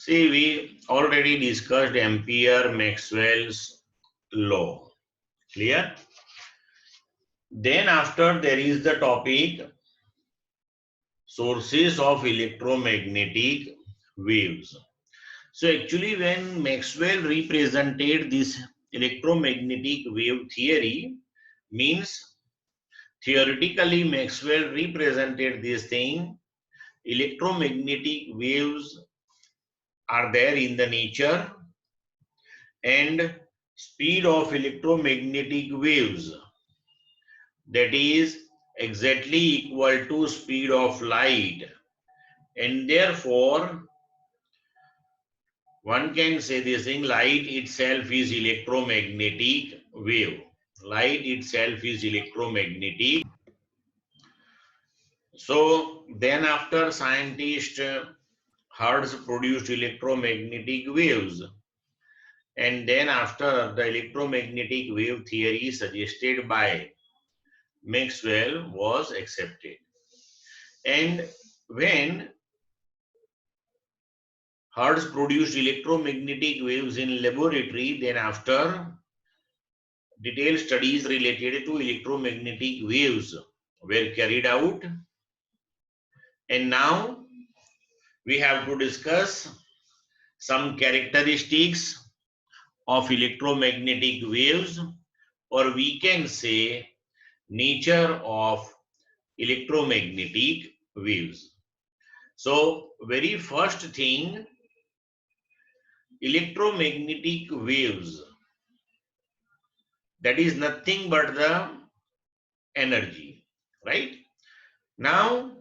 See, we already discussed Ampere Maxwell's law. Clear? Then after there is the topic sources of electromagnetic waves. So actually when Maxwell represented this electromagnetic wave theory, means theoretically Maxwell represented this thing, electromagnetic waves are there in the nature and speed of electromagnetic waves, that is exactly equal to speed of light, and therefore one can say this thing, light itself is electromagnetic wave. Light itself is electromagnetic. So then after scientist Hertz produced electromagnetic waves, and then after the electromagnetic wave theory suggested by Maxwell was accepted. And when Hertz produced electromagnetic waves in laboratory, then after detailed studies related to electromagnetic waves were carried out. And now we have to discuss some characteristics of electromagnetic waves, or we can say nature of electromagnetic waves. So very first thing, electromagnetic waves, that is nothing but the energy, right? Now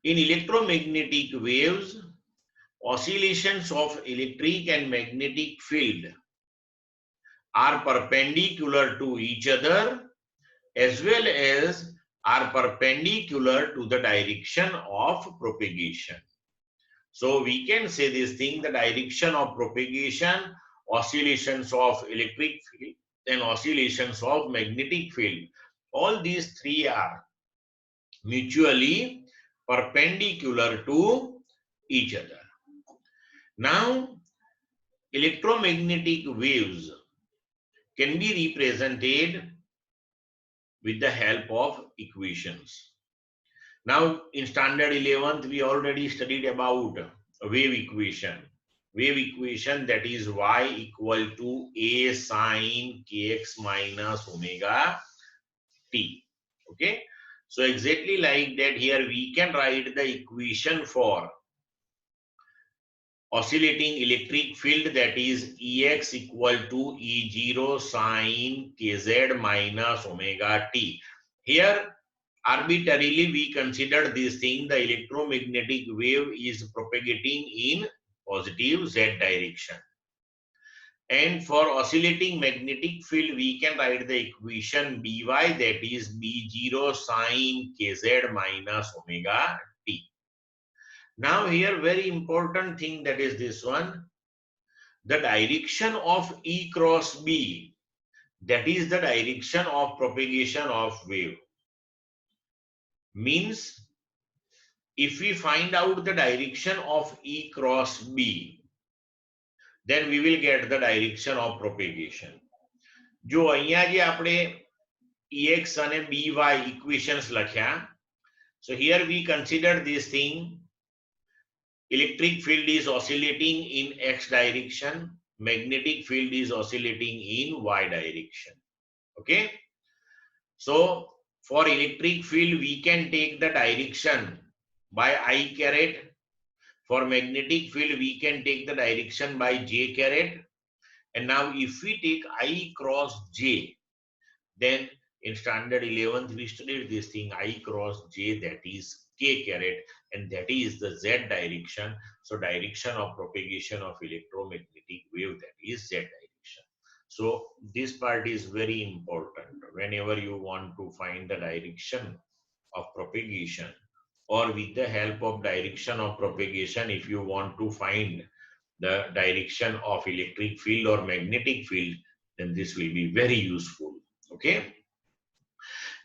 in electromagnetic waves, oscillations of electric and magnetic field are perpendicular to each other as well as are perpendicular to the direction of propagation. So we can say this thing, the direction of propagation, oscillations of electric field and oscillations of magnetic field, all these three are mutually perpendicular to each other. Now, electromagnetic waves can be represented with the help of equations. Now, in standard 11th, we already studied about wave equation. Wave equation, that is y equal to a sine kx minus omega t. Okay. So exactly like that, here we can write the equation for oscillating electric field, that is Ex equal to E0 sine kz minus omega t. Here arbitrarily we consider this thing, the electromagnetic wave is propagating in positive z direction. And for oscillating magnetic field, we can write the equation By, that is B0 sine kz minus omega t. Now here very important thing, that is this one, the direction of E cross B, that is the direction of propagation of wave. Means if we find out the direction of E cross B, then we will get the direction of propagation. જો અહીંયા જે આપણે Ex અને By equations લખ્યા, so here we consider this thing, electric field is oscillating in x direction, magnetic field is oscillating in y direction. Okay, so for electric field we can take the direction by I caret, for magnetic field we can take the direction by j caret, and now if we take I cross j, then in standard 11th we studied this thing, I cross j, that is k caret, and that is the z direction. So direction of propagation of electromagnetic wave, that is z direction. So this part is very important whenever you want to find the direction of propagation, or with the help of direction of propagation, if you want to find the direction of electric field or magnetic field, then this will be very useful. Okay.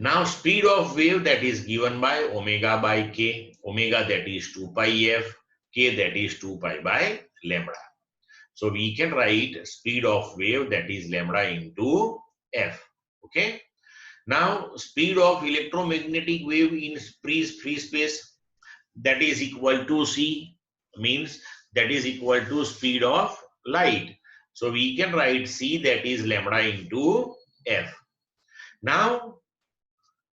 Now speed of wave, that is given by omega by k, omega that is 2 pi f, k, that is 2 pi by lambda. So we can write speed of wave, that is lambda into f. Okay. Now speed of electromagnetic wave in free space, that is equal to c, means that is equal to speed of light. So we can write c, that is lambda into f. Now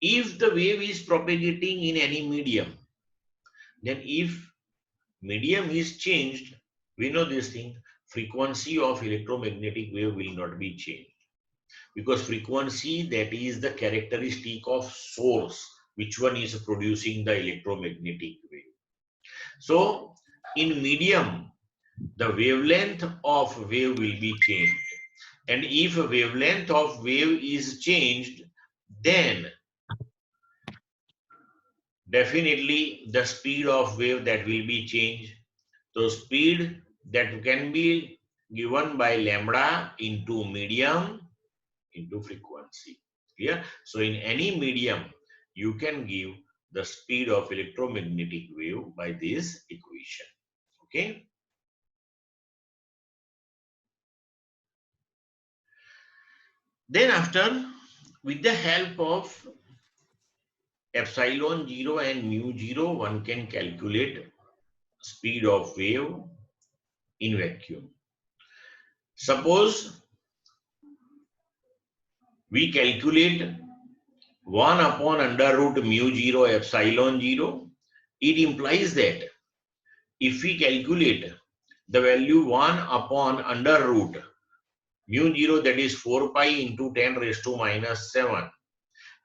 if the wave is propagating in any medium, then if medium is changed, we know this thing, frequency of electromagnetic wave will not be changed, because frequency, that is the characteristic of source, which one is producing the electromagnetic wave. So in medium, the wavelength of wave will be changed, and if wavelength of wave is changed, then definitely the speed of wave, that will be changed. So speed that can be given by lambda into medium into frequency. Clear? So in any medium, you can give the speed of electromagnetic wave by this equation. Okay. Then after, with the help of epsilon 0 and mu 0, one can calculate speed of wave in vacuum. Suppose we calculate 1 upon under root mu 0 epsilon 0. It implies that if we calculate the value 1 upon under root mu 0, that is 4 pi into 10 raised to minus 7,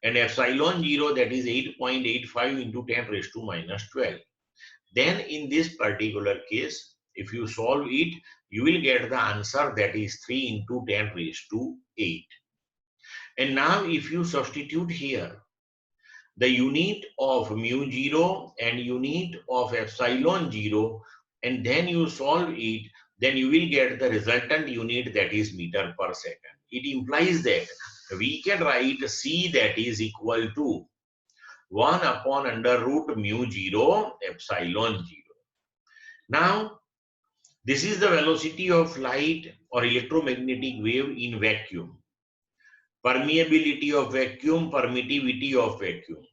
and epsilon 0, that is 8.85 into 10 raised to minus 12, then in this particular case, if you solve it, you will get the answer, that is 3 into 10 raised to 8. And now if you substitute here the unit of mu 0 and unit of epsilon 0, and then you solve it, then you will get the resultant unit, that is meter per second. It implies that we can write c, that is equal to 1 upon under root mu 0 epsilon 0. Now this is the velocity of light or electromagnetic wave in vacuum, permeability of vacuum, permittivity of vacuum.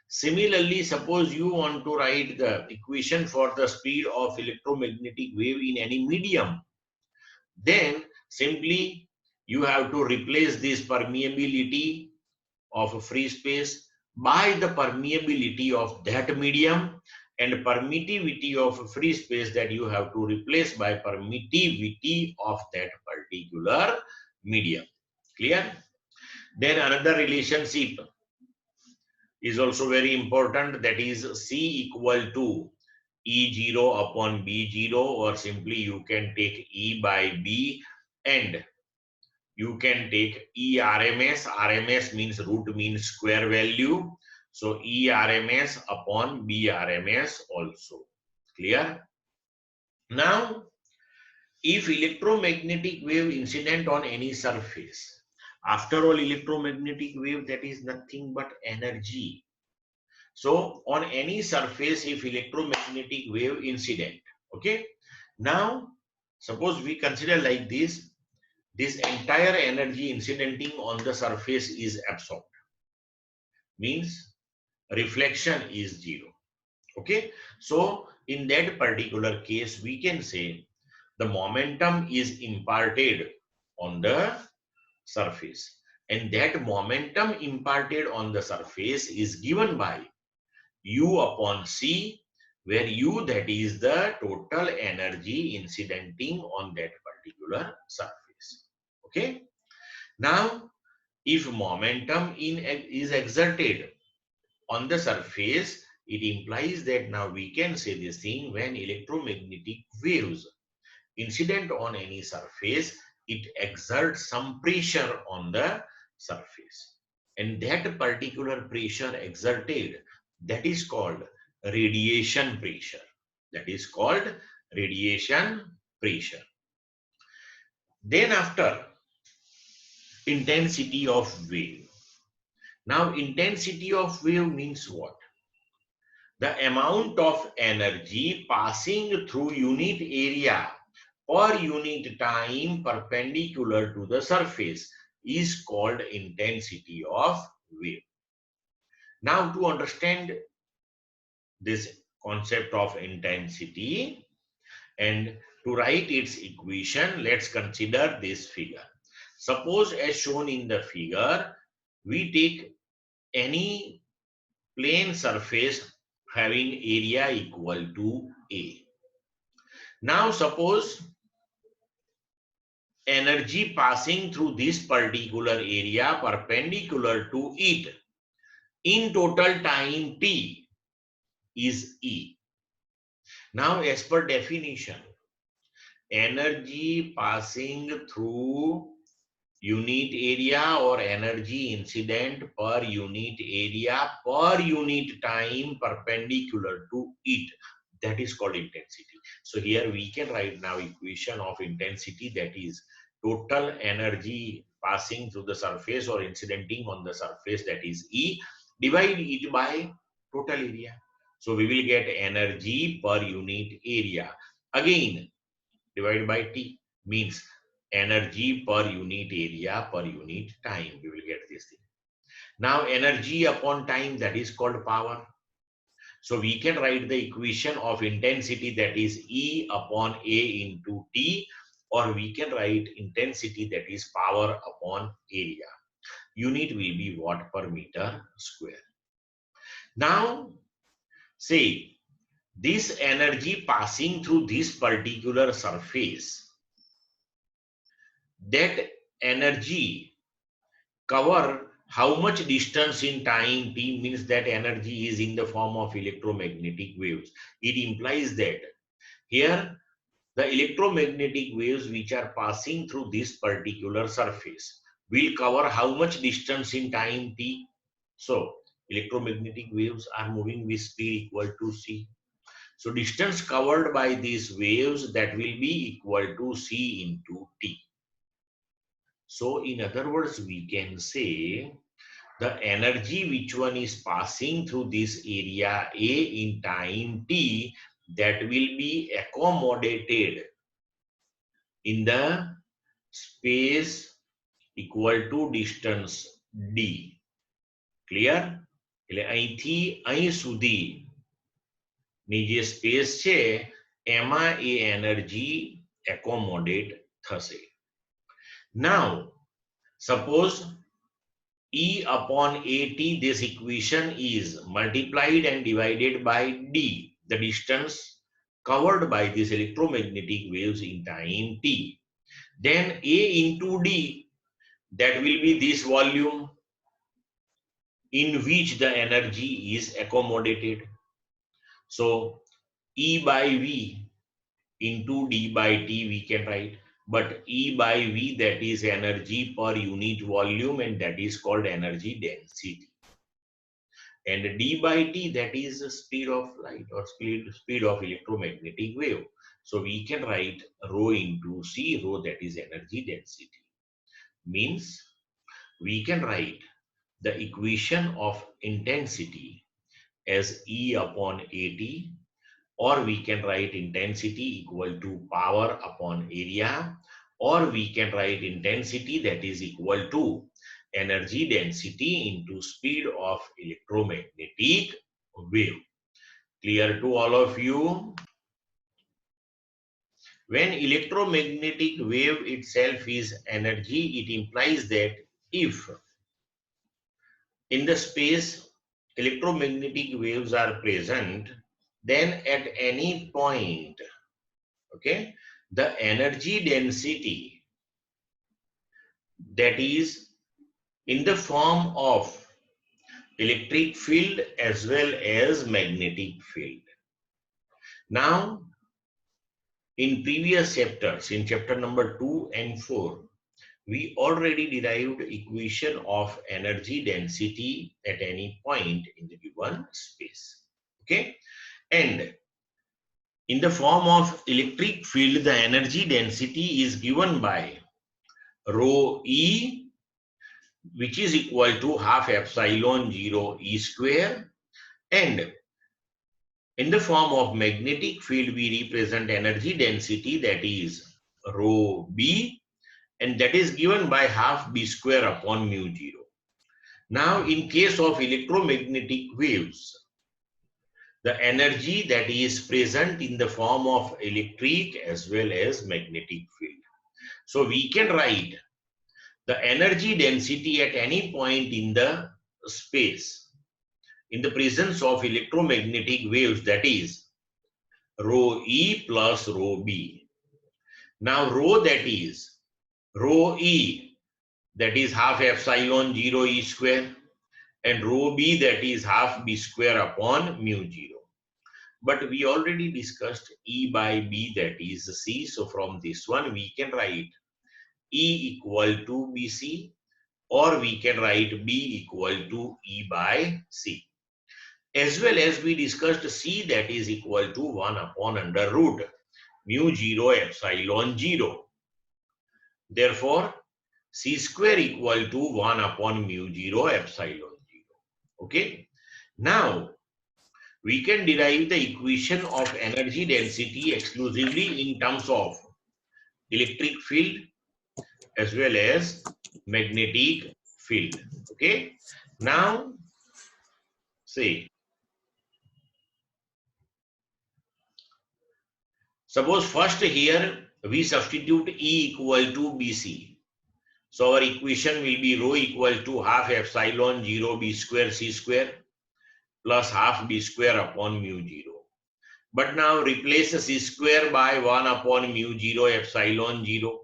Similarly, suppose you want to write the equation for the speed of electromagnetic wave in any medium, then simply you have to replace this permeability of a free space by the permeability of that medium, and permittivity of free space, that you have to replace by permittivity of that particular medium. Clear? Then another relationship is also very important, that is C equal to E0 upon B0, or simply you can take E by B, and you can take E RMS. RMS means root means square value. So E RMS upon B RMS also. Clear? Now, if electromagnetic wave incident on any surface, after all, electromagnetic wave, that is nothing but energy. So on any surface, if electromagnetic wave incident, okay. Now, suppose we consider like this entire energy incidenting on the surface is absorbed, means reflection is zero. Okay. So in that particular case, we can say the momentum is imparted on the surface, and that momentum imparted on the surface is given by U upon C, where U, that is the total energy incidenting on that particular surface. Okay. Now, if momentum is exerted on the surface, it implies that now we can say this thing, when electromagnetic waves incident on any surface, it exerts some pressure on the surface, and that particular pressure exerted, that is called radiation pressure. That is called radiation pressure. Then after, intensity of wave. Now intensity of wave means what? the amount of energy passing through unit area per unit time perpendicular to the surface is called intensity of wave. Now, to understand this concept of intensity and to write its equation, let's consider this figure. Suppose, as shown in the figure, we take any plane surface having area equal to A. Now, suppose energy passing through this particular area perpendicular to it in total time t is E. Now, as per definition, energy passing through unit area or energy incident per unit area per unit time perpendicular to it, that is called intensity. So here we can write now equation of intensity, that is total energy passing through the surface or incidenting on the surface, that is E, divide it by total area. So we will get energy per unit area. Again, divided by T means energy per unit area per unit time. We will get this thing. Now, energy upon time, that is called power. So we can write the equation of intensity, that is E upon A into T, or we can write intensity, that is power upon area. Unit will be watt per meter square. Now, say this energy passing through this particular surface, that energy cover how much distance in time t, means that energy is in the form of electromagnetic waves. It implies that here the electromagnetic waves which are passing through this particular surface will cover how much distance in time t. So electromagnetic waves are moving with speed equal to c. So distance covered by these waves, that will be equal to c into t. So in other words, we can say the energy which one is passing through this area A in time t, that will be accommodated in the space equal to distance d. Clear? એટલે અહીંથી અહીં સુધી ની જે space છે એમાં એ energy accommodate થશે. Now, suppose E upon AT, this equation is multiplied and divided by D, the distance covered by these electromagnetic waves in time t. Then A into D, that will be this volume in which the energy is accommodated. So E by V into D by T we can write. But E by V, that is energy per unit volume, and that is called energy density. And D by T, that is the speed of light or speed of electromagnetic wave. So we can write rho into C, rho, that is energy density. Means we can write the equation of intensity as E upon AT, or we can write intensity equal to power upon area, or we can write intensity, that is equal to energy density into speed of electromagnetic wave. Clear to all of you? When electromagnetic wave itself is energy, it implies that if in the space electromagnetic waves are present, then at any point, okay, the energy density, that is in the form of electric field as well as magnetic field. Now, in previous chapters, in chapter number 2 and 4, we already derived equation of energy density at any point in the given space. Okay, and in the form of electric field, the energy density is given by rho E, which is equal to half epsilon 0 E square, and In the form of magnetic field, we represent energy density, that is rho b, and that is given by half b square upon mu 0. Now, in case of electromagnetic waves, the energy that is present in the form of electric as well as magnetic field. So we can write the energy density at any point in the space in the presence of electromagnetic waves, that is rho E plus rho B. Now rho, that is rho E, that is half epsilon 0 E square, and rho B, that is half B square upon mu 0. But we already discussed E by B, that is C. So from this one we can write E equal to BC, or we can write B equal to E by C. As well as we discussed C, that is equal to 1 upon under root mu 0 epsilon 0. Therefore, C square equal to 1 upon mu 0 epsilon 0. Okay. Now, we can derive the equation of energy density exclusively in terms of electric field as well as magnetic field. Okay. Now, say, suppose first here we substitute E equal to BC. So our equation will be rho equal to half epsilon 0 B square C square plus half B square upon mu 0. But now replace C square by 1 upon mu 0 epsilon 0.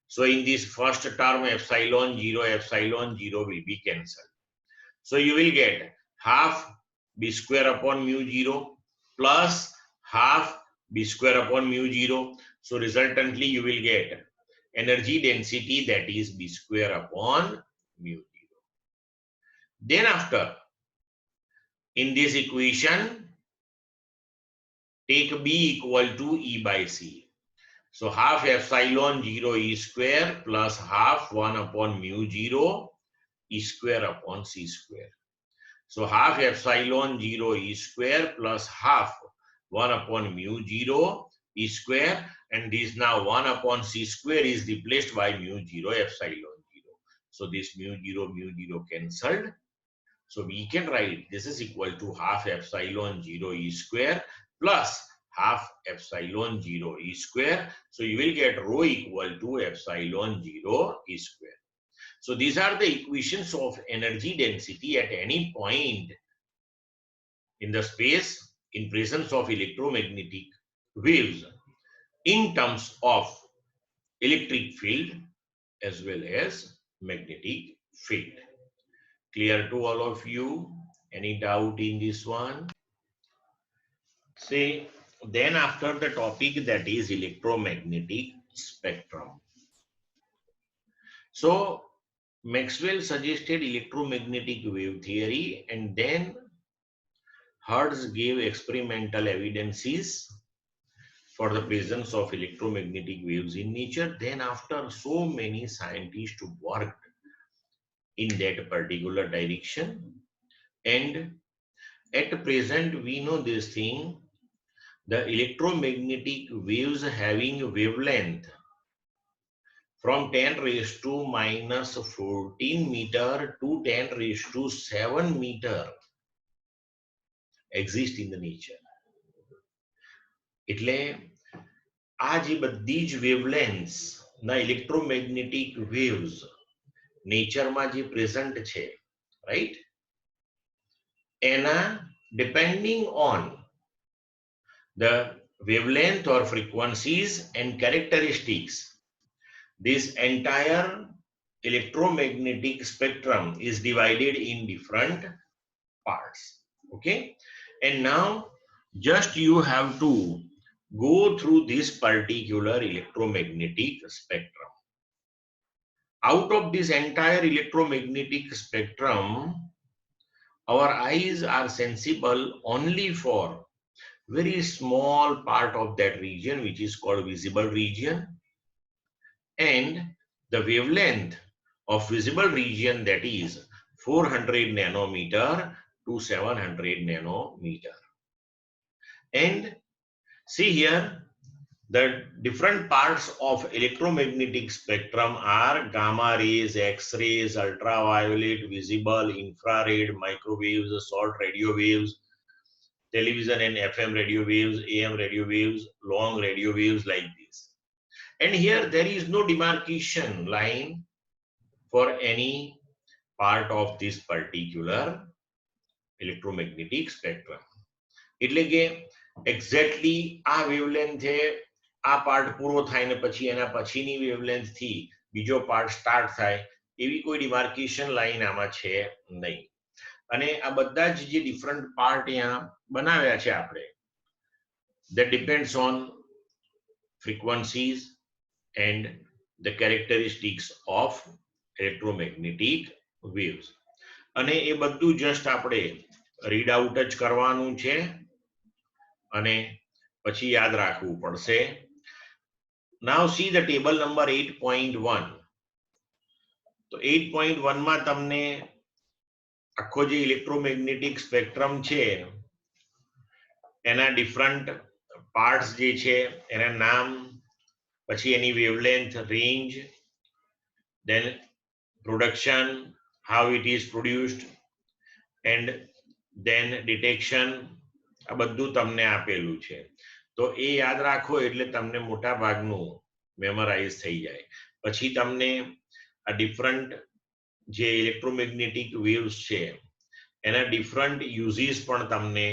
So in this first term, epsilon 0 will be cancelled. So you will get half B square upon mu 0 plus half B square upon mu 0. So resultantly you will get energy density, that is B square upon mu 0. Then after, in this equation, take B equal to E by C. So half epsilon 0 E square plus half 1 upon mu 0 E square upon C square. So half epsilon 0 E square plus half 1 upon mu 0 E square, and this now 1 upon C square is replaced by mu 0 epsilon 0. So this mu 0 cancelled. So we can write this is equal to half epsilon 0 E square plus half epsilon 0 E square. So you will get rho equal to epsilon 0 E square. So these are the equations of energy density at any point in the space in presence of electromagnetic waves in terms of electric field as well as magnetic field. Clear to all of you? Any doubt in this one? Say, then after the topic, that is electromagnetic spectrum. So Maxwell suggested electromagnetic wave theory, and then Hertz gave experimental evidences for the presence of electromagnetic waves in nature. Then after so many scientists worked in that particular direction, and at present we know this thing, the electromagnetic waves having wavelength from 10 raised to minus 14 meter to 10 raised to 7 meter exist in the nature. એટલે આ જે બધી જ wavelengths ના electromagnetic waves નેચરમાં જે present છે, right? એના depending on the wavelength or frequencies and characteristics, this entire electromagnetic spectrum is divided in different parts. Okay, and now just you have to go through this particular electromagnetic spectrum. Out of this entire electromagnetic spectrum, our eyes are sensible only for very small part of that region, which is called visible region, and the wavelength of visible region, that is 400 nanometer to 700 nanometer. And see here, the different parts of electromagnetic spectrum are gamma rays, X-rays, ultraviolet, visible, infrared, microwaves, short radio waves, television and FM radio waves, AM radio waves, long radio waves, like this. And here there is no demarcation line for any part of this particular electromagnetic spectrum. એટલે કે exactly આ wavelength છે, આ part પૂરો થાય ને પછી એના પછીની વેવલેન્થ થી બીજો પાર્ટ સ્ટાર્ટ થાય, એવી કોઈ ડિમાર્કેશન લાઈન આમાં છે નહીં. અને આ બધા જ જે ડિફરન્ટ પાર્ટ અહીંયા બનાવ્યા છે આપણે, that depends on frequencies and the characteristics of electromagnetic waves. અને એ બધું જસ્ટ આપણે રીડ આઉટ જ કરવાનું છે અને પછી યાદ રાખવું પડશે. Now see the table number 8.1. તો 8.1 માં તમને આખો જે ઇલેક્ટ્રોમેગ્નેટિક સ્પેક્ટ્રમ છે એના ડિફરન્ટ પાર્ટ્સ જે છે એના નામ, પછી એની wavelength, range, then production, how it is produced, and then detection, આ બધું તમને આપેલું છે. તો એ યાદ રાખો એટલે તમને મોટા ભાગનું મેમરાઇઝ થઈ જાય. પછી તમને આ ડિફરન્ટ જે ઇલેક્ટ્રોમેગ્નેટિક વેવ્સ છે એના ડિફરન્ટ યુઝીસ પણ તમને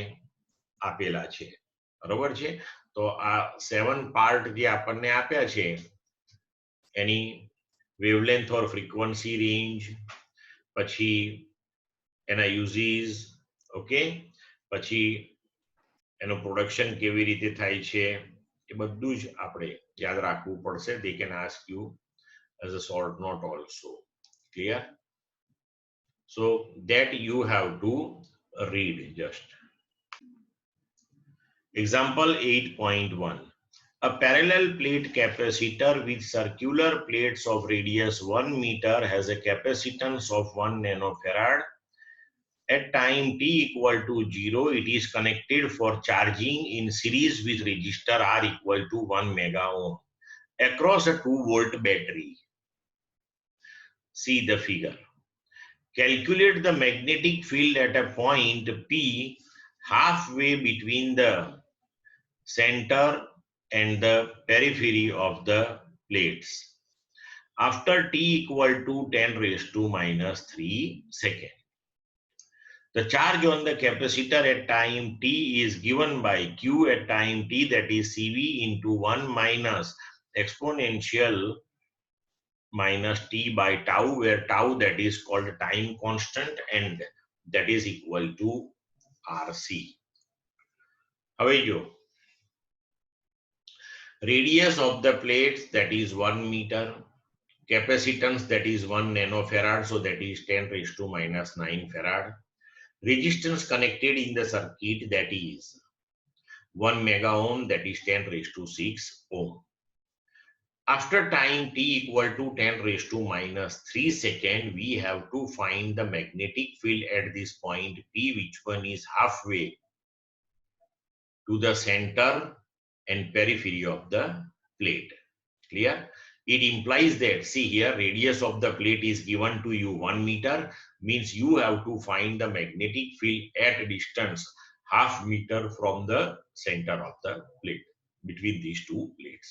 આપેલા છે, બરોબર છે. તો આ 7 પાર્ટ જે આપણને આપ્યા છે એની વેવલેન્થ ઓર ફ્રીક્વન્સી રેન્જ, પછી એના યુઝીસ, ઓકે, પછી એનું પ્રોડક્શન કેવી રીતે થાય છે એ બધું જ આપણે યાદ રાખવું પડશે. They can ask you as a short note also. Clear? So that you have to read just. Example 8.1. A parallel plate capacitor with circular plates of radius 1 meter has a capacitance of 1 nanofarad. At time t equal to 0, it is connected for charging in series with resistor R equal to 1 mega ohm across a 2-volt battery. See the figure. Calculate the magnetic field at a point P halfway between the center and the periphery of the plates after t equal to 10 raised to minus 3 seconds. The charge on the capacitor at time t is given by Q at time t, that is CV into 1 minus exponential minus t by tau, where tau that is called time constant and that is equal to RC. હવે જો radius of the plates that is 1 meter, capacitance that is 1 nanofarad, so that is 10 raised to minus 9 farad, resistance connected in the circuit that is 1 mega ohm, that is 10 raised to 6 ohm. After time t equal to 10 raised to minus 3 seconds, we have to find the magnetic field at this point P, which one is halfway to the center and periphery of the plate. Clear? It implies that, see here, radius of the plate is given to you 1 meter, means you have to find the magnetic field at distance half meter from the center of the plate, between these two plates.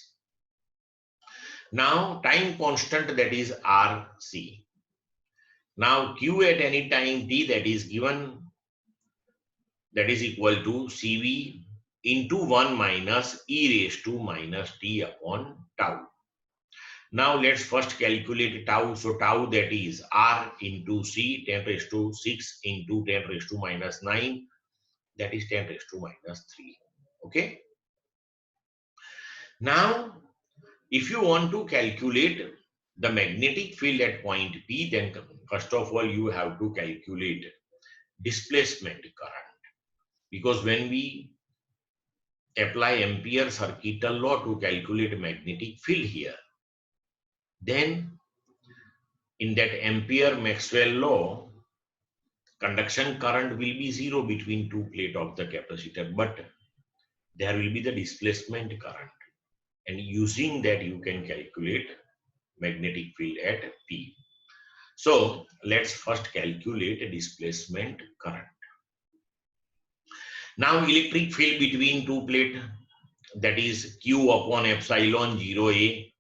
Now time constant, that is RC. Now Q at any time t, that is given, that is equal to CV into 1 minus e raised to minus t upon tau. Now let's first calculate tau. So tau, that is R into C, 10 raised to 6 into 10 raised to minus 9, that is 10 raised to minus 3. Okay. Now if you want to calculate the magnetic field at point P, then first of all you have to calculate displacement current, because when we apply Ampere circuital law to calculate magnetic field here, then in that Ampere Maxwell law, conduction current will be 0 between two plates of the capacitor. But there will be the displacement current, and using that you can calculate magnetic field at P. So let's first calculate a displacement current. Now electric field between two plates, that is Q upon epsilon 0A.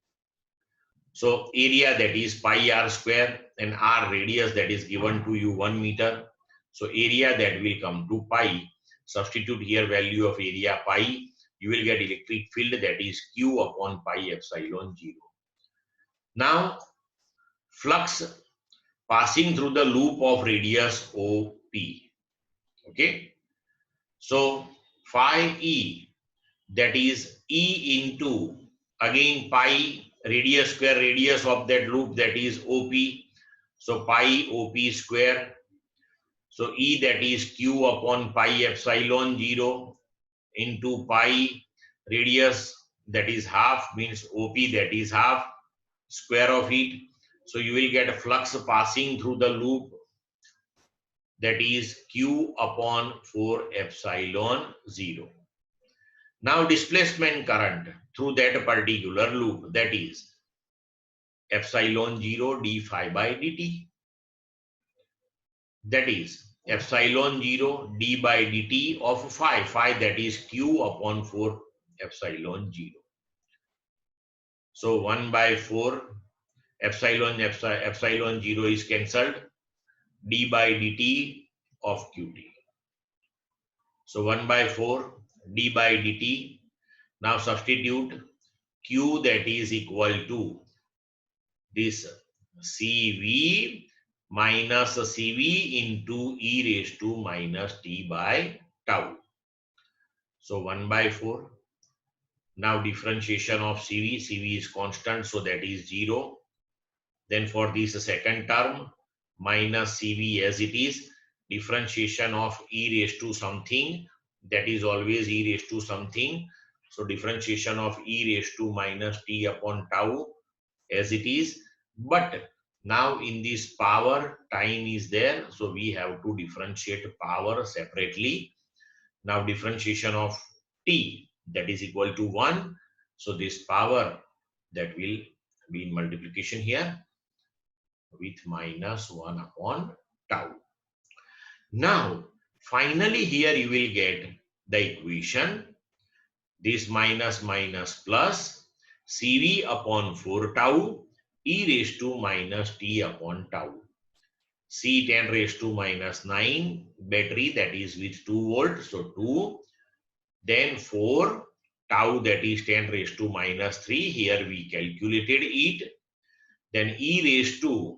So area, that is pi r square, and r radius, that is given to you 1 meter. So area, that will come to pi. Substitute here value of area pi. You will get electric field, that is Q upon pi epsilon 0. Now flux passing through the loop of radius OP. Okay. So phi E, that is E into, again pi radius square, radius of that loop, that is OP. So pi OP square. So E, that is Q upon pi epsilon 0 into pi radius, that is half, means OP, that is half, square of it. So you will get a flux passing through the loop, that is Q upon 4 epsilon 0. Now displacement current through that particular loop, that is epsilon 0 d phi by dt. That is epsilon 0 d by dt of phi, phi that is Q upon 4 epsilon 0. So 1 by 4 epsilon 0 is cancelled, d by dt of qt. So 1 by 4 d by dt. Now substitute q, that is equal to this CV minus CV into e raised to minus t by tau. So 1 by 4. Now differentiation of CV, CV is constant, so that is 0. Then for this second term, minus CV as it is, differentiation of e raised to something, that is always e raised to something. So differentiation of e raised to minus t upon tau as it is. But now in this power, time is there, so we have to differentiate power separately. Now differentiation of t, that is equal to 1. So this power, that will be in multiplication here with minus 1 upon tau. Now finally here you will get the equation, this minus minus plus CV upon 4 tau e raised to minus t upon tau. C 10 raised to minus 9 battery, that is with 2 volts, so 2. Then 4 tau, that is 10 raised to minus 3. Here we calculated it. Then e raised to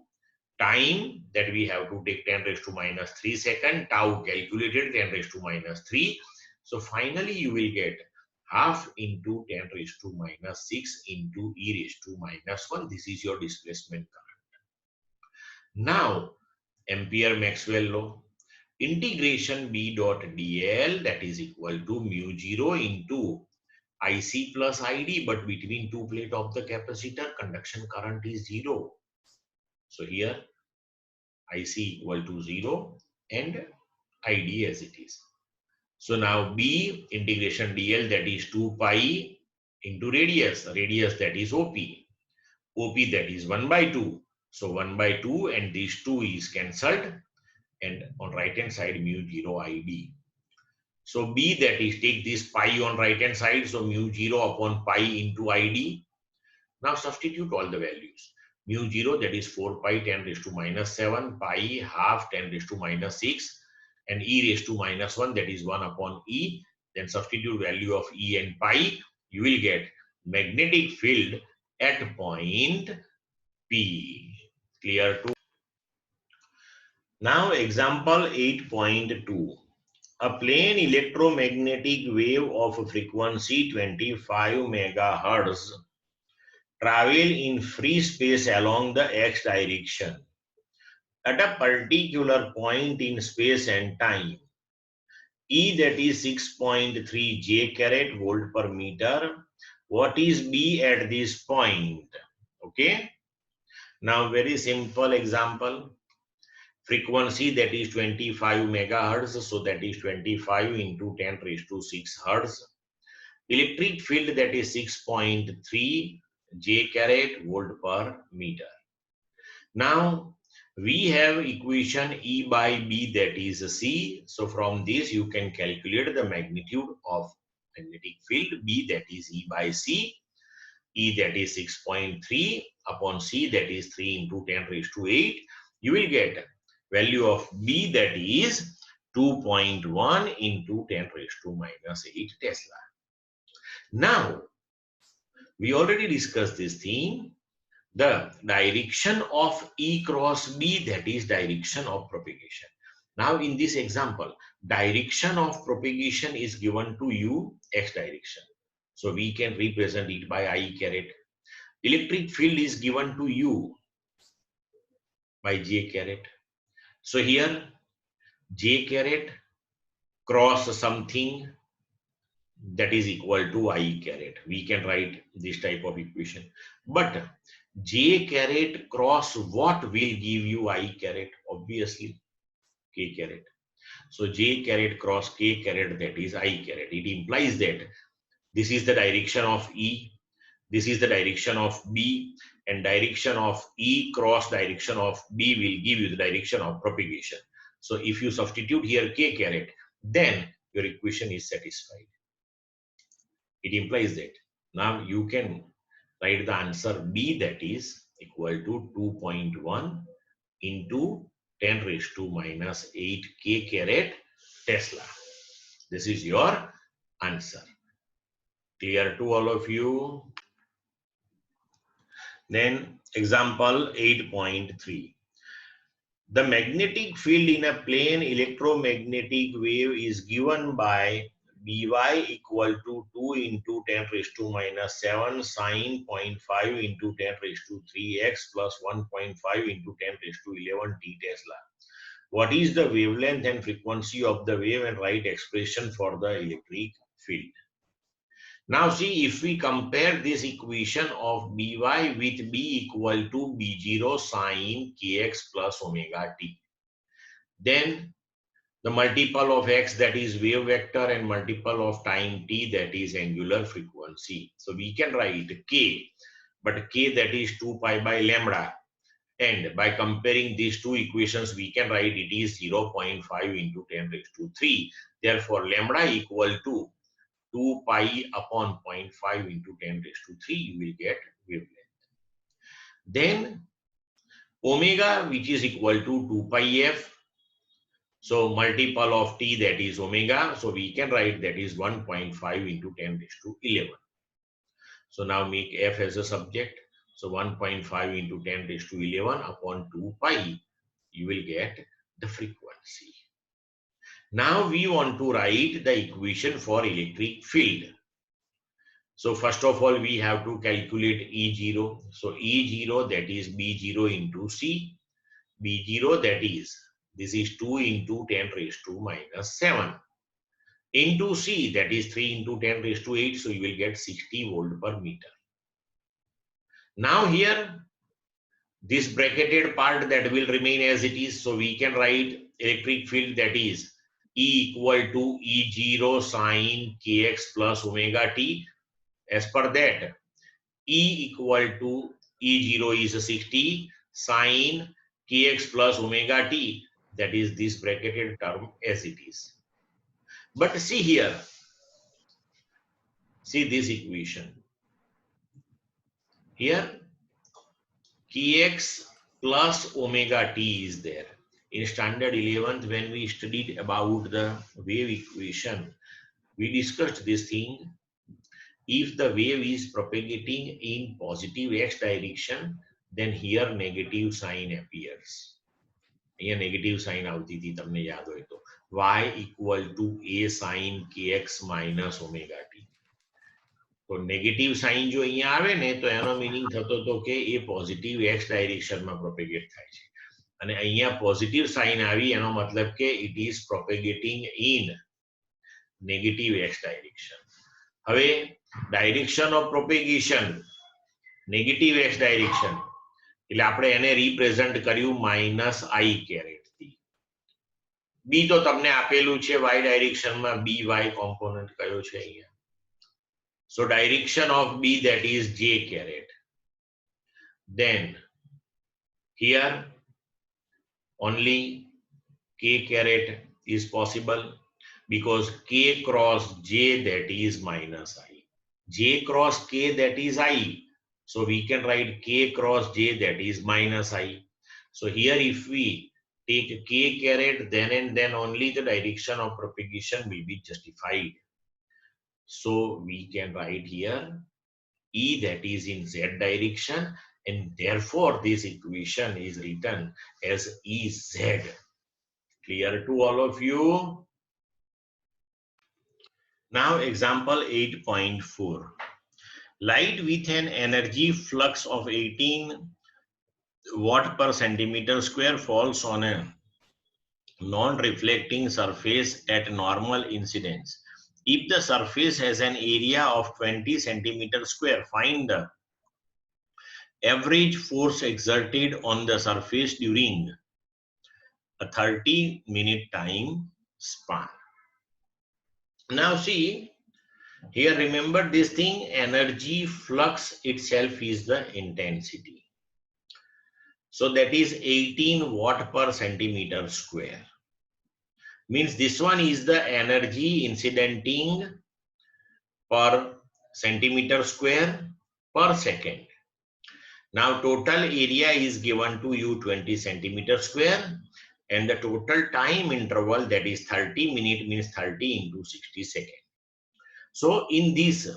time, that we have to take 10 raised to minus 3 second. Tau calculated 10 raised to minus 3. So finally you will get half into 10 raised to minus 6 into e raised to minus 1. This is your displacement current. Now Ampere Maxwell law, integration B dot dl, that is equal to mu 0 into IC plus ID, but between two plate of the capacitor, conduction current is 0. So here IC equal to 0 and ID as it is. So now B integration dl, that is 2 pi into radius, radius that is OP, OP that is 1 by 2. So 1 by 2 and this 2 is cancelled, and on right hand side mu 0 ID. So B, that is take this pi on right hand side, so mu 0 upon pi into ID. Now substitute all the values. Mu 0, that is 4 pi 10 raised to minus 7, pi half 10 raised to minus 6, and e raised to minus 1, that is 1 upon e. Then substitute value of e and pi, you will get magnetic field at point P. Clear to? Now example 8.2. A plane electromagnetic wave of frequency 25 megahertz travel in free space along the x direction at a particular point in space and time. E, that is 6.3 J carat volt per meter. What is B at this point? Okay. Now very simple example. Frequency, that is 25 megahertz. So that is 25 into 10 raised to 6 hertz. electric field that is 6.3 J carat volt per meter. Now we have equation E by B that is C. So from this you can calculate the magnitude of magnetic field B that is E by C. E that is 6.3 upon C that is 3 into 10 raised to 8. You will get value of B that is 2.1 into 10 raised to minus 8 Tesla. Now, we already discussed this thing. The direction of E cross B, that is direction of propagation. Now, in this example, direction of propagation is given to you x direction. So, we can represent it by I caret. Electric field is given to you by J caret. So, here J caret cross something that is equal to I caret. We can write this type of equation. But J caret cross what will give you I caret? Obviously, K caret. So J caret cross K caret, that is I caret. It implies that this is the direction of E, this is the direction of B, and direction of E cross direction of B will give you the direction of propagation. So if you substitute here K caret, then your equation is satisfied. It implies that now you can write the answer B that is equal to 2.1 into 10 raised to minus 8 K caret Tesla. This is your answer. Clear to all of you? Then example 8.3. The magnetic field in a plane electromagnetic wave is given by By equal to 2 into 10 raised to minus 7 sine 0.5 into 10 raised to 3x plus 1.5 into 10 raised to 11 t Tesla. What is the wavelength and frequency of the wave, and write expression for the electric field. Now see, if we compare this equation of By with B equal to B0 sine kx plus omega t, then the multiple of x, that is wave vector, and multiple of time t, that is angular frequency. So we can write k, but k that is 2 pi by lambda. And by comparing these two equations, we can write it is 0.5 into 10 raised to 3. Therefore, lambda equal to 2 pi upon 0.5 into 10 raised to 3, you will get wavelength. Then omega, which is equal to 2 pi f. So multiple of t, that is omega. So we can write that is 1.5 into 10 raised to 11. So now make f as a subject. So 1.5 into 10 raised to 11 upon 2 pi, you will get the frequency. Now we want to write the equation for electric field. So first of all, we have to calculate E0. So E0, that is B0 into C. B0, that is, this is 2 into 10 raised to minus 7. Into C, that is 3 into 10 raised to 8. So you will get 60 volt per meter. Now here, this bracketed part that will remain as it is. So we can write electric field that is E equal to E0 sine kx plus omega t. As per that, E equal to E0 is 60 sine kx plus omega t. That is this bracketed term as it is. But see here, see this equation. Here, kx plus omega t is there. In standard 11th, when we studied about the wave equation, we discussed this thing. If the wave is propagating in positive x direction, then here negative sign appears. Here negative sign આવતી હતી, તમને યાદ હોય તો. Y equal to a sin kx minus omega t. તો negative sign જો અહીંયા આવે ને તો એનો મીનિંગ થતો હતો કે એ પોઝિટિવ એક્સ ડાયરેક્શનમાં પ્રોપેગેટ થાય છે, અને અહીંયા પોઝિટિવ સાઇન આવી એનો મતલબ કે it is propagating in negative X direction. હવે direction of propagation negative X direction, એટલે આપણે એને રિપ્રેઝન્ટ કર્યું માઇનસ આઈ કેરેટ થી. બી તો તમને આપેલું છે વાય ડાયરેક્શનમાં, બી વાય કોમ્પોનન્ટ કયો છે અહીંયા. So direction of B, that is J caret. Then here only K caret is possible because K cross J, that is minus I. J cross K, that is I. So we can write K cross J, that is minus I. So here if we take K caret, then and then only the direction of propagation will be justified. So we can write here E, that is in Z direction, and therefore this equation is written as Ez. Clear to all of you? Now example 8.4. Light with an energy flux of 18 watt per centimeter square falls on a non-reflecting surface at normal incidence. If the surface has an area of 20 centimeter square, find the average force exerted on the surface during a 30-minute time span. Now see, here remember this thing, energy flux itself is the intensity. So that is 18 watt per centimeter square. Means this one is the energy incidenting per centimeter square per second. Now total area is given to you 20 centimeter square, and the total time interval, that is 30 minutes, means 30 into 60 seconds. So in this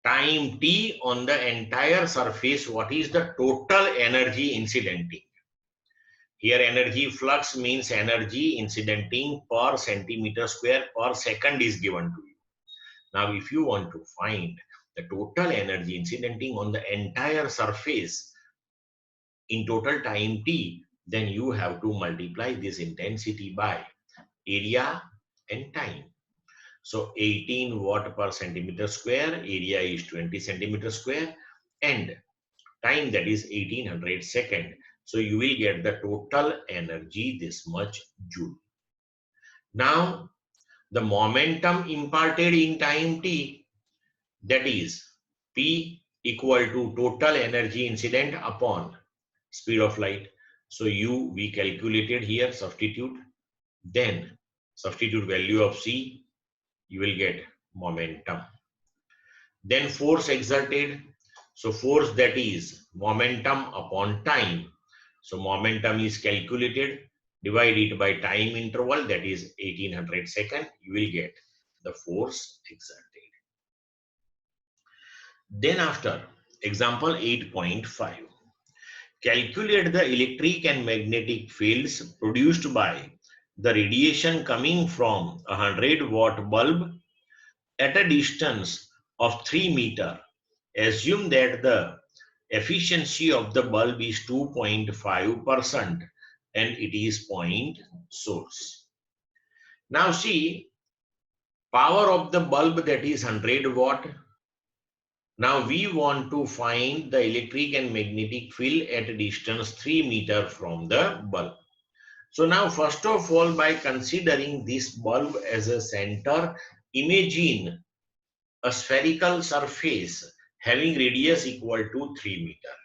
time t on the entire surface, what is the total energy incidenting? Here energy flux means energy incidenting per centimeter square per second is given to you. Now if you want to find the total energy incidenting on the entire surface in total time t, then you have to multiply this intensity by area and time. So 18 watt per centimeter square, area is 20 centimeter square, and time, that is 1800 second. So you will get the total energy this much joule. Now the momentum imparted in time t, that is P equal to total energy incident upon speed of light. So U we calculated here, substitute, then substitute value of C, you will get momentum. Then force exerted, so force, that is momentum upon time. So momentum is calculated, divide it by time interval, that is 1800 second, you will get the force exerted. Then after example 8.5, calculate the electric and magnetic fields produced by the radiation coming from a 100-watt bulb at a distance of 3 meters. Assume that the efficiency of the bulb is 2.5% and it is point source. Now see, power of the bulb, that is 100 watt. Now we want to find the electric and magnetic field at a distance 3 meters from the bulb. So now first of all, by considering this bulb as a center, imagine a spherical surface having radius equal to 3 meters.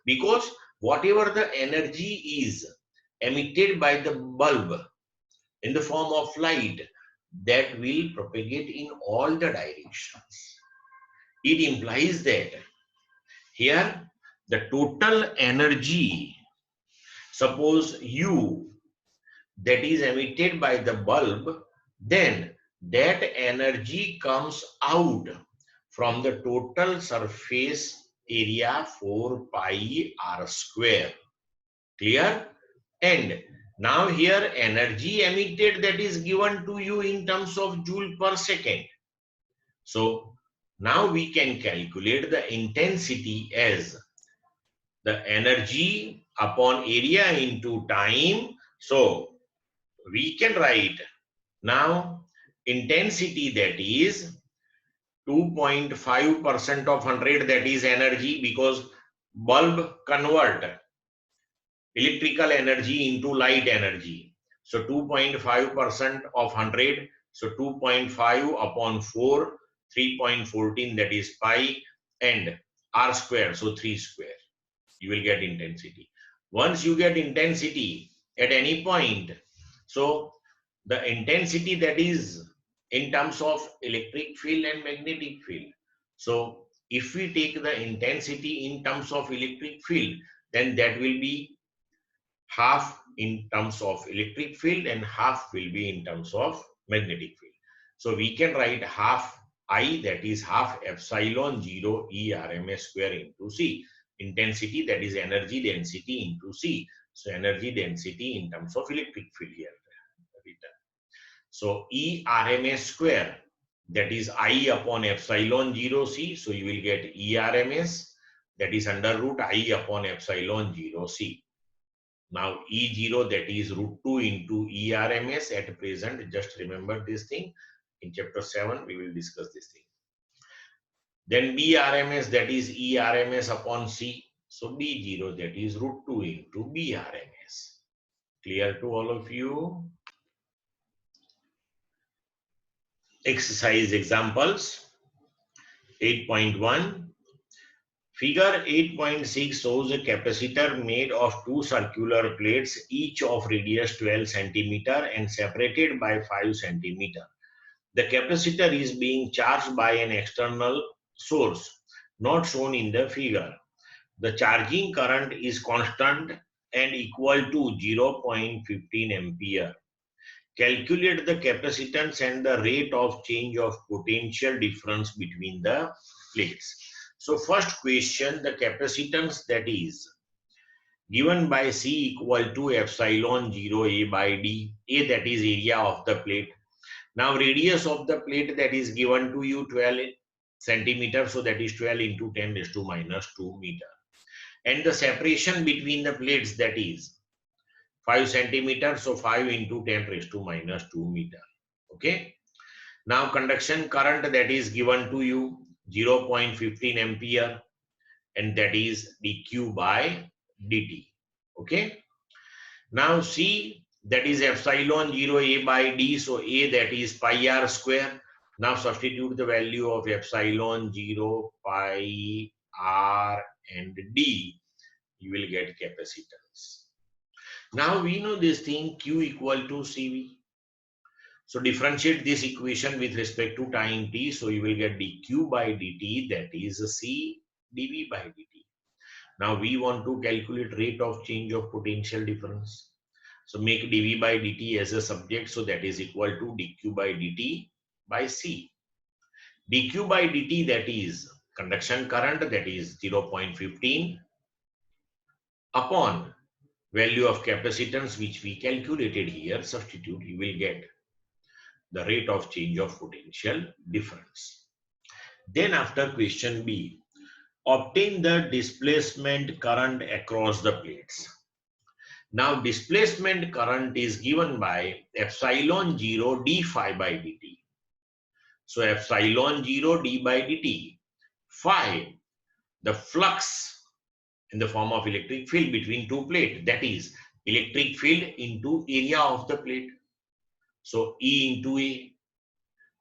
Because whatever the energy is emitted by the bulb in the form of light, that will propagate in all the directions. It implies that here the total energy, suppose U, that is emitted by the bulb, then that energy comes out from the total surface area 4 pi r square. Clear? And now here energy emitted, that is given to you in terms of joule per second. So now we can calculate the intensity as the energy upon area into time. So we can write now intensity, that is 2.5% of 100, that is energy, because bulb convert electrical energy into light energy. So 2.5% of 100, so 2.5 upon 4, 3.14, that is pi, and r square, so 3 square. You will get intensity. Once you get intensity at any point, so the intensity that is in terms of electric field and magnetic field. So if we take the intensity in terms of electric field, then that will be half in terms of electric field and half will be in terms of magnetic field. So we can write half I, that is half epsilon 0 E RMS square into C. Intensity, that is energy density, into C. So energy density in terms of electric field here written. So E RMS square, that is I upon epsilon 0 C. So you will get E RMS, that is under root I upon epsilon 0 C. Now E0, that is root 2 into ERMS at present. Just remember this thing. In chapter 7, we will discuss this thing. Then BRMS, that is ERMS upon C. So B0, that is root 2 into BRMS. Clear to all of you? Exercise examples. 8.1. Figure 8.6 shows a capacitor made of two circular plates, each of radius 12 centimeter and separated by 5 centimeter. The capacitor is being charged by an external source, not shown in the figure. The charging current is constant and equal to 0.15 ampere. Calculate the capacitance and the rate of change of potential difference between the plates. So first question, the capacitance that is given by C equal to epsilon 0 A by D. A, that is area of the plate. Now radius of the plate that is given to you 12 centimeter. So that is 12 into 10 raised to minus 2 meter. And the separation between the plates, that is 5 centimeter. So 5 into 10 raised to minus 2 meter. Okay. Now conduction current that is given to you 0.15 ampere, and that is dq by dt. Okay. Now C, that is epsilon 0 A by D. So A, that is pi r square. Now substitute the value of epsilon 0, pi, r and D. You will get capacitance. Now we know this thing Q equal to CV. So differentiate this equation with respect to time t. So you will get dq by dt, that is C dV by dt. Now we want to calculate rate of change of potential difference. So make dV by dt as a subject. So that is equal to dq by dt by C. dq by dt, that is conduction current, that is 0.15 upon value of capacitance which we calculated here. Substitute, you will get the rate of change of potential difference. Then after question B, obtain the displacement current across the plates. Now displacement current is given by epsilon 0 d phi by dt. So epsilon 0 d by dt, phi, the flux in the form of electric field between two plates, that is electric field into area of the plate. So E into A.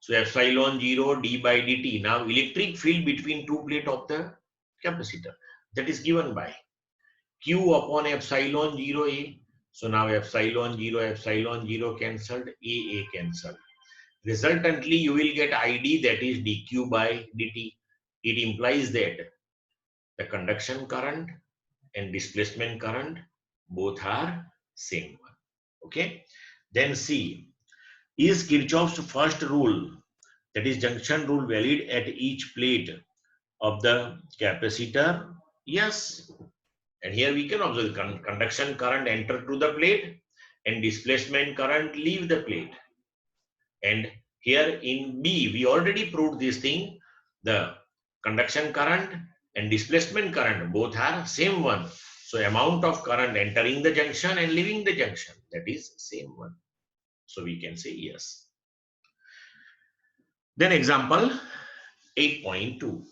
So epsilon 0 d by dt. Now electric field between two plates of the capacitor, that is given by Q upon epsilon 0 A. So now epsilon 0 cancelled, A cancelled. Resultantly, you will get ID, that is dq by dt. It implies that the conduction current and displacement current both are same one. Okay. Then C, is Kirchhoff's first rule, that is junction rule, valid at each plate of the capacitor? Yes. And here we can observe conduction current enter to the plate and displacement current leave the plate. And here in B, we already proved this thing. The conduction current and displacement current both are same one. So amount of current entering the junction and leaving the junction, that is same one. So we can say yes. Then example 8.2.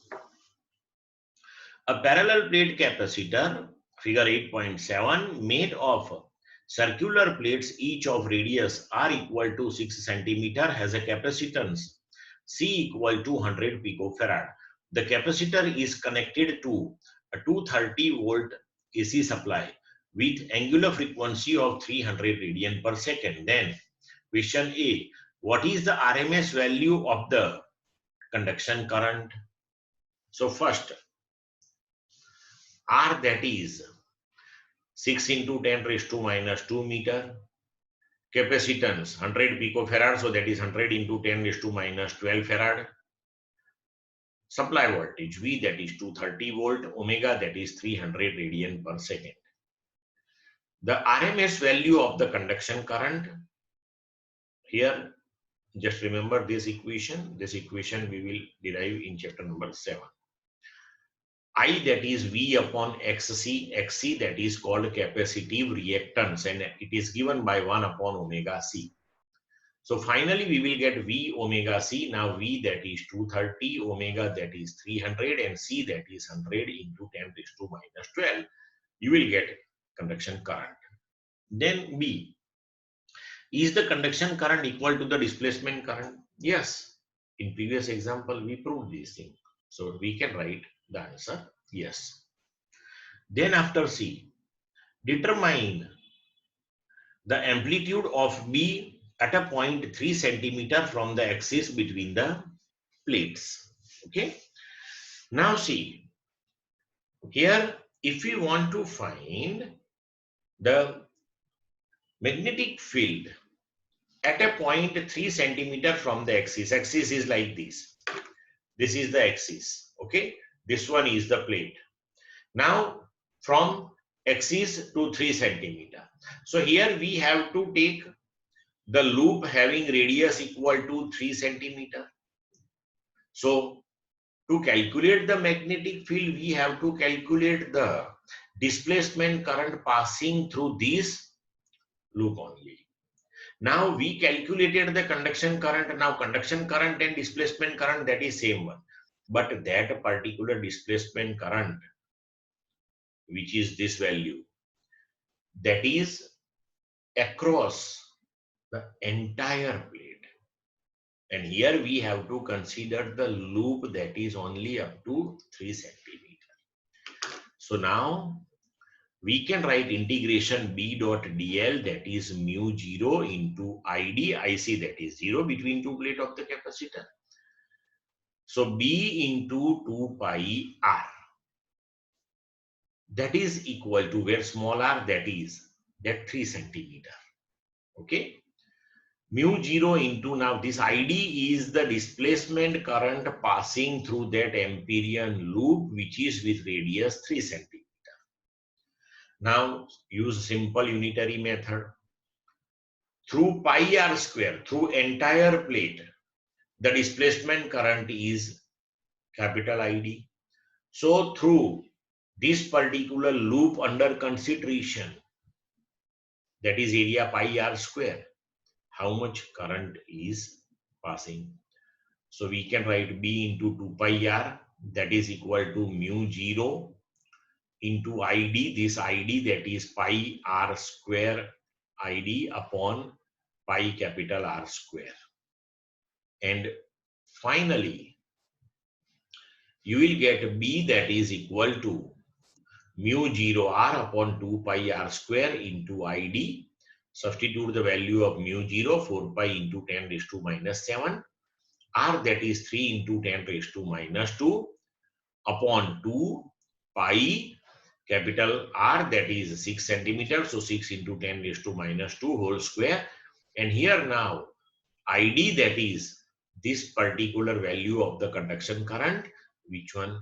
A parallel plate capacitor, figure 8.7, made of circular plates each of radius r equal to 6 centimeter, has a capacitance C equal to 100 picofarad. The capacitor is connected to a 230 volt AC supply with angular frequency of 300 radian per second. Then question A, what is the RMS value of the conduction current? So first, R, that is 6 into 10 raised to minus 2 meter. Capacitance 100 picofarad, so that is 100 into 10 raised to minus 12 farad. Supply voltage V, that is 230 volt. Omega, that is 300 radian per second. The RMS value of the conduction current, here just remember this equation. This equation we will derive in chapter number 7. I, that is V upon XC. XC, that is called capacitive reactance, and it is given by 1 upon omega C. So finally we will get V omega C. Now V, that is 230, omega, that is 300, and C, that is 100 into 10 raised to minus 12. You will get conduction current. Then B, is the conduction current equal to the displacement current? Yes. In previous example we proved this thing. So we can write the answer yes. Then after C, determine the amplitude of B at a point 3 centimeter from the axis between the plates. Okay. Now see, here if we want to find the magnetic field at a point 3 centimeter from the axis, axis is like this. This is the axis. Okay. This one is the plate. Now from axis to 3 centimeter. So here we have to take the loop having radius equal to 3 centimeter. So to calculate the magnetic field, we have to calculate the displacement current passing through this loop only. Now we calculated the conduction current. Now conduction current and displacement current, that is same one. But that particular displacement current, which is this value, that is across the entire plate. And here we have to consider the loop that is only up to 3 centimeter. So now we can write integration B dot dl, that is mu 0 into ID, IC, that is 0 between two plate of the capacitor. So B into 2 pi R, that is equal to, where small r, that is that 3 centimeter. Okay. Mu 0 into, now this ID is the displacement current passing through that Amperian loop, which is with radius 3 centimeter. Now use simple unitary method. Through pi r square, through entire plate, the displacement current is capital ID. So through this particular loop under consideration, that is area pi r square, how much current is passing? So we can write B into 2 pi r, that is equal to mu 0 into ID, this ID, that is pi r square ID upon pi capital R square. And finally, you will get B, that is equal to mu 0 r upon 2 pi r square into ID. Substitute the value of mu 0, 4 pi into 10 raised to minus 7. R, that is 3 into 10 raised to minus 2 upon 2 pi capital R, that is 6 centimeters. So 6 into 10 raised to minus 2 whole square. And here now ID, that is this particular value of the conduction current, which one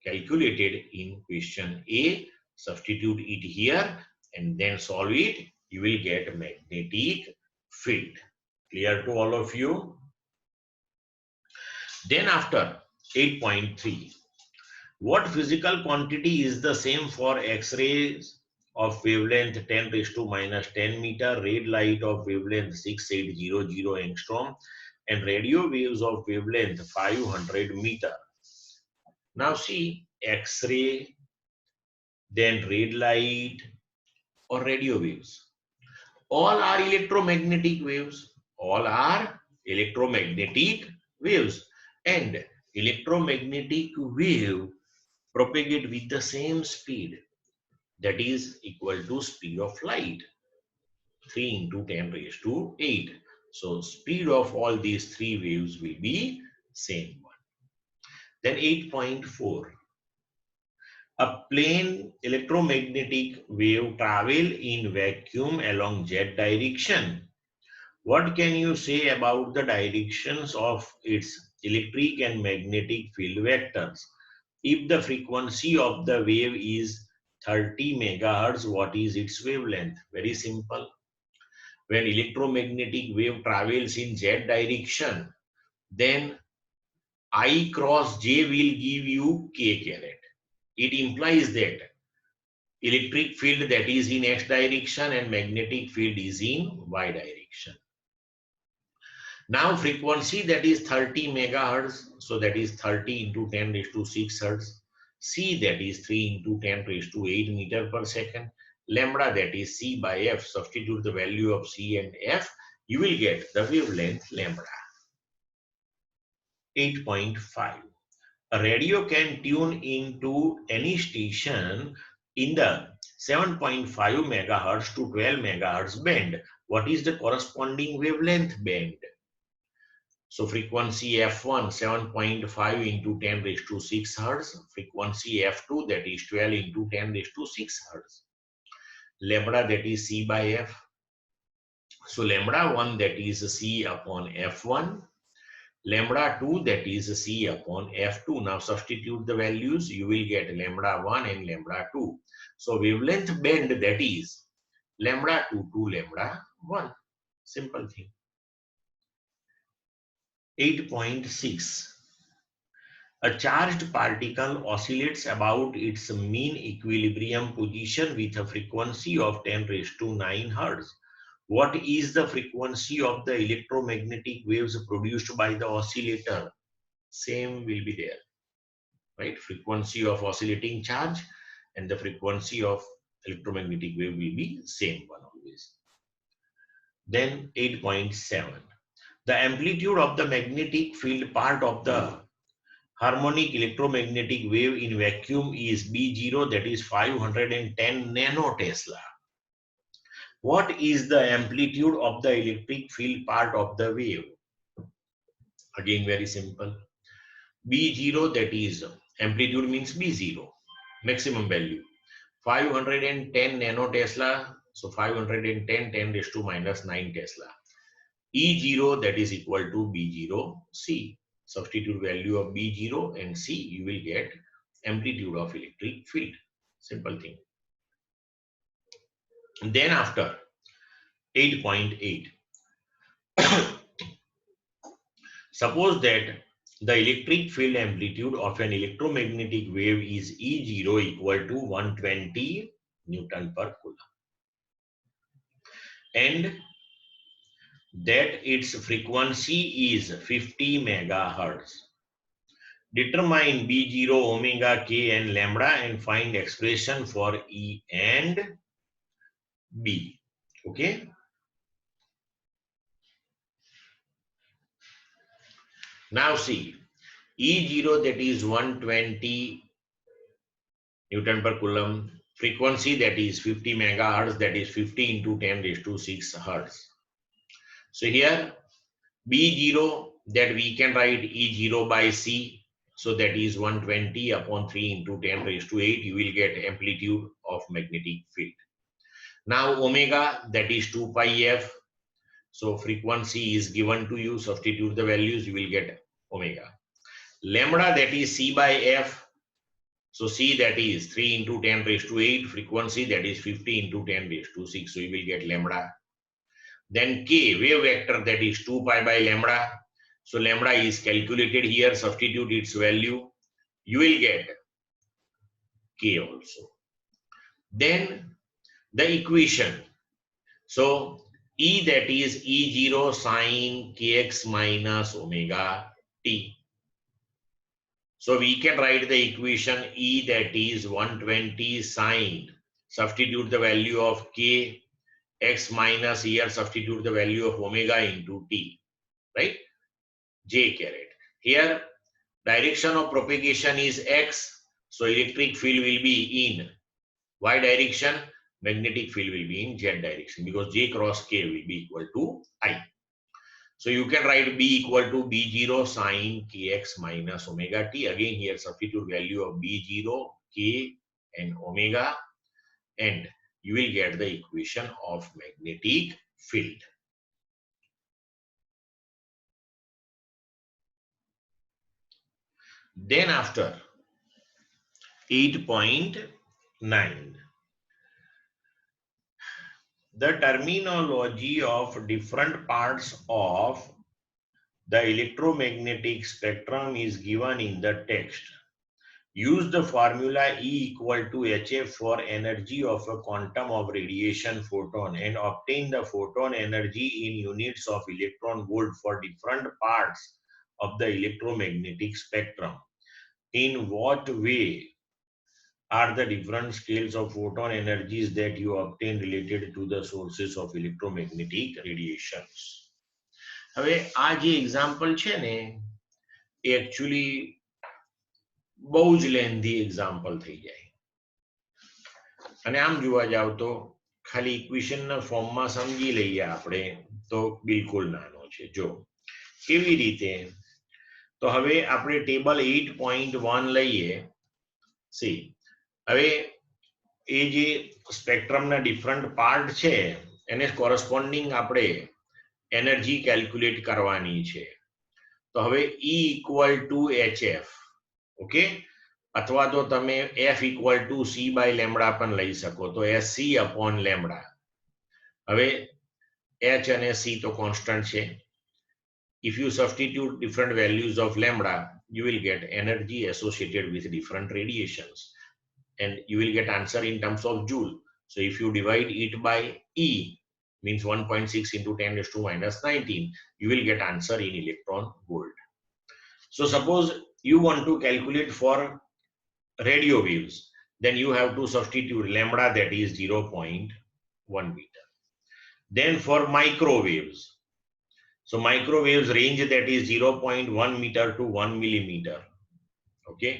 calculated in question A. Substitute it here and then solve it. You will get magnetic field. Clear to all of you? Then after 8.3, what physical quantity is the same for X-rays of wavelength 10 raised to minus 10 meter, red light of wavelength 6800 angstrom, and radio waves of wavelength 500 meter? Now see, X-ray, then red light or radio waves, all are electromagnetic waves. All are electromagnetic waves, and electromagnetic wave propagate with the same speed, that is equal to speed of light, 3 into 10 raised to 8. So speed of all these three waves will be same one. Then 8.4. A plane electromagnetic wave travel in vacuum along z direction. What can you say about the directions of its electric and magnetic field vectors? If the frequency of the wave is 30 megahertz, what is its wavelength? Very simple. When electromagnetic wave travels in z direction, then I cross j will give you k caret. It implies that electric field that is in x direction and magnetic field is in y direction. Now frequency that is 30 megahertz, so that is 30 into 10 raised to 6 hertz. C that is 3 into 10 raised to 8 meter per second. Lambda that is C by F. Substitute the value of C and F. You will get the wavelength lambda. 8.5. A radio can tune into any station in the 7.5 megahertz to 12 megahertz band. What is the corresponding wavelength band? So frequency F1 7.5 into 10 raised to 6 hertz. Frequency F2 that is 12 into 10 raised to 6 hertz. Lambda that is C by F. So lambda 1 that is C upon F1. Lambda 2 that is C upon F2. Now substitute the values. You will get lambda 1 and lambda 2. So wavelength band that is lambda 2 to lambda 1. Simple thing. 8.6. A charged particle oscillates about its mean equilibrium position with a frequency of 10 raised to 9 hertz. What is the frequency of the electromagnetic waves produced by the oscillator? Same will be there, right? Frequency of oscillating charge and the frequency of electromagnetic wave will be same one always. Then 8.7. The amplitude of the magnetic field part of the harmonic electromagnetic wave in vacuum is B0, that is 510 nanotesla. What is the amplitude of the electric field part of the wave? Again, very simple. B0, that is amplitude means B0, maximum value. 510 nanotesla, so 510 10 raised to minus 9 Tesla. E0 that is equal to B0 C. Substitute value of B0 and C, you will get amplitude of electric field. Simple thing. And then after 8.8. Suppose that the electric field amplitude of an electromagnetic wave is E0 equal to 120 Newton per Coulomb. And that its frequency is 50 megahertz. Determine B0, omega, K and lambda and find expression for E and B. Okay. Now see, E0 that is 120 Newton per Coulomb, frequency that is 50 megahertz, that is 50 into 10 raised to 6 hertz. So here B0 that we can write E0 by C. So that is 120 upon 3 into 10 raised to 8. You will get amplitude of magnetic field. Now omega that is 2 pi f. So frequency is given to you. Substitute the values. You will get omega. Lambda that is C by f. So C that is 3 into 10 raised to 8. Frequency that is 50 into 10 raised to 6. So you will get lambda. Then K, wave vector that is 2 pi by lambda. So lambda is calculated here, substitute its value. You will get K also. Then the equation. So E that is E0 sine kx minus omega t. So we can write the equation E that is 120 sine. Substitute the value of K, x minus here, substitute the value of omega into t, right? J caret. Here direction of propagation is x, so electric field will be in y direction, magnetic field will be in z direction, because j cross k will be equal to I. So you can write b equal to b0 sine kx minus omega t. Again here substitute value of b0, k and omega, and you will get the equation of magnetic field. Then after 8.9, the terminology of different parts of the electromagnetic spectrum is given in the text. Use the formula E equal to hf for energy of a quantum of radiation photon and obtain the photon energy in units of electron volt for different parts of the electromagnetic spectrum. In what way are the different scales of photon energies that you obtain related to the sources of electromagnetic radiations? હવે આ જે example છે ને એ actually બહુ જ lengthy example થઈ જાય, અને આમ જોવા જાવ તો ખાલી ઇક્વેશનના ફોર્મમાં સમજી લઈએ આપણે તો બિલકુલ નાનો છે. જો કેવી રીતે, તો હવે આપણે ટેબલ 8.1 લઈએ. સી હવે એ જે સ્પેક્ટ્રમના ડિફરન્ટ પાર્ટ છે એને કોરસ્પોન્ડિંગ આપણે એનર્જી કેલ્ક્યુલેટ કરવાની છે. તો હવે E equal to HF, okay, અથવા તો તમે F equal to C by lambda પણ લઈ શકો, તો SC અપોન લેમ્બડા. હવે H અને C તો કોન્સ્ટન્ટ છે. If you substitute different values of lambda, you will get energy associated with different radiations, and you will get answer in terms of joule. So if you divide it by E, means 1.6 into 10 raised to minus 19, you will get answer in electron volt. So suppose you want to calculate for radio waves, then you have to substitute lambda, that is 0.1 meter. Then for microwaves, so microwaves range, that is 0.1 meter to 1 millimeter. Okay,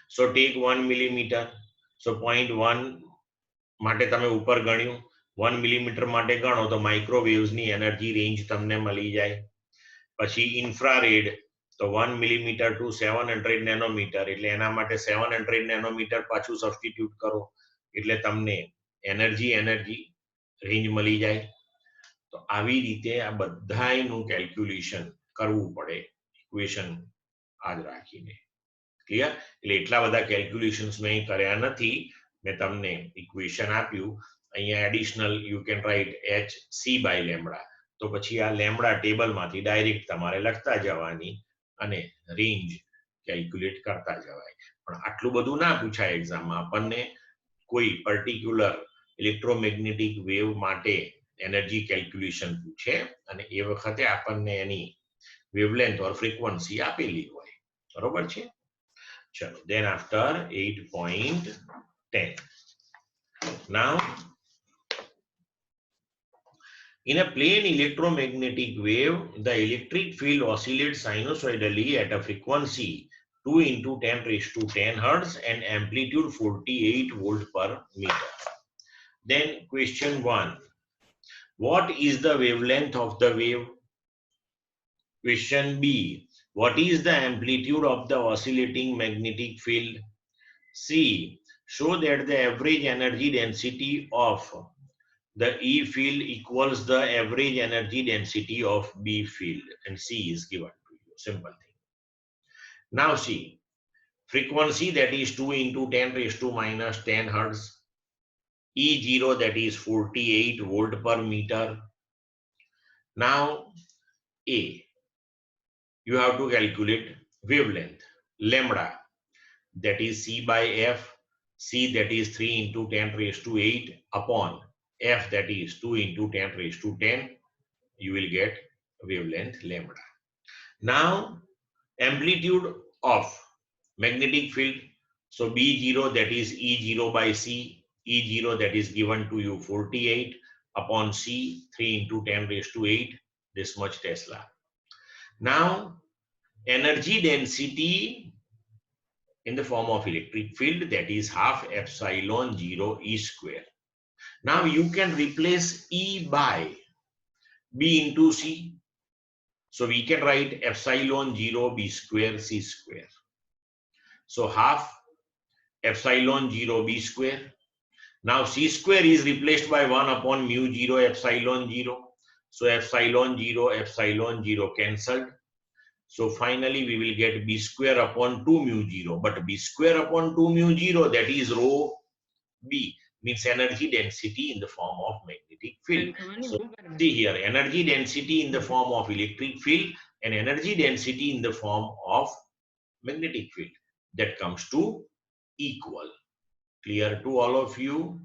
so take 1 millimeter, so 0.1 માટે તમે ઉપર ગણ્યું, 1 millimetre માટે ગણો તો microwaves ની energy range તમને મળી જાય. પછી ઇન્ફ્રારેડ, તો 1 મિલીમીટર ટુ 700 નેનોમીટર, એટલે એના માટે 700 નેનોમીટર પાછું સબસ્ટિટ્યુટ કરો એટલે તમને એનર્જી રેન્જ મળી જાય. તો આવી રીતે આ બધાયનું કેલ્ક્યુલેશન કરવું પડે ઇક્વેશન આજ રાખીને. ક્લિયર? એટલે એટલા બધા કેલ્ક્યુલેશન્સ મેં કર્યા નથી, મેં તમને ઇક્વેશન આપ્યું. અહીંયા additional you can write HC by lambda, તો પછી આ લેમ્બડા ટેબલમાંથી ડાયરેક્ટ તમારે લખતા જવાની અને રેન્જ કેલ્ક્યુલેટ કરતા જવાય. પણ આટલું બધું ના પૂછાય એક્ઝામમાં. આપણને કોઈ પર્ટિક્યુલર ઇલેક્ટ્રોમેગ્નેટિક વેવ માટે એનર્જી કેલ્ક્યુલેશન પૂછે અને એ વખતે આપણને એની વેવલેન્થ ઓર ફ્રીક્વન્સી આપેલી હોય. બરોબર છે? ચલો, then after 8.10, now in a plane electromagnetic wave, the electric field oscillates sinusoidally at a frequency 2 into 10 raised to 10 hertz and amplitude 48 volt per meter. Then question 1, what is the wavelength of the wave? Question B, what is the amplitude of the oscillating magnetic field? C, show that the average energy density of the E field equals the average energy density of B field, and C is given to you. Simple thing. Now see, frequency, that is 2 into 10 raised to minus 10 hertz, E0, that is 48 volt per meter. Now A, you have to calculate wavelength, lambda, that is C by F, C, that is 3 into 10 raised to 8 upon F, that is 2 into 10 raised to 10, you will get wavelength lambda. Now amplitude of magnetic field, so B0, that is E0 by C, E0, that is given to you 48 upon C, 3 into 10 raised to 8, this much Tesla. Now energy density in the form of electric field, that is half epsilon 0 E square. Now you can replace E by B into C. So we can write epsilon 0 B square C square. So half epsilon 0 B square. Now C square is replaced by 1 upon mu 0 epsilon 0. So epsilon 0 cancelled. So finally we will get B square upon 2 mu 0. But B square upon 2 mu 0, that is rho B, means energy density in the form of magnetic field. So see here, energy density in the form of electric field and energy density in the form of magnetic field. That comes to equal. Clear to all of you?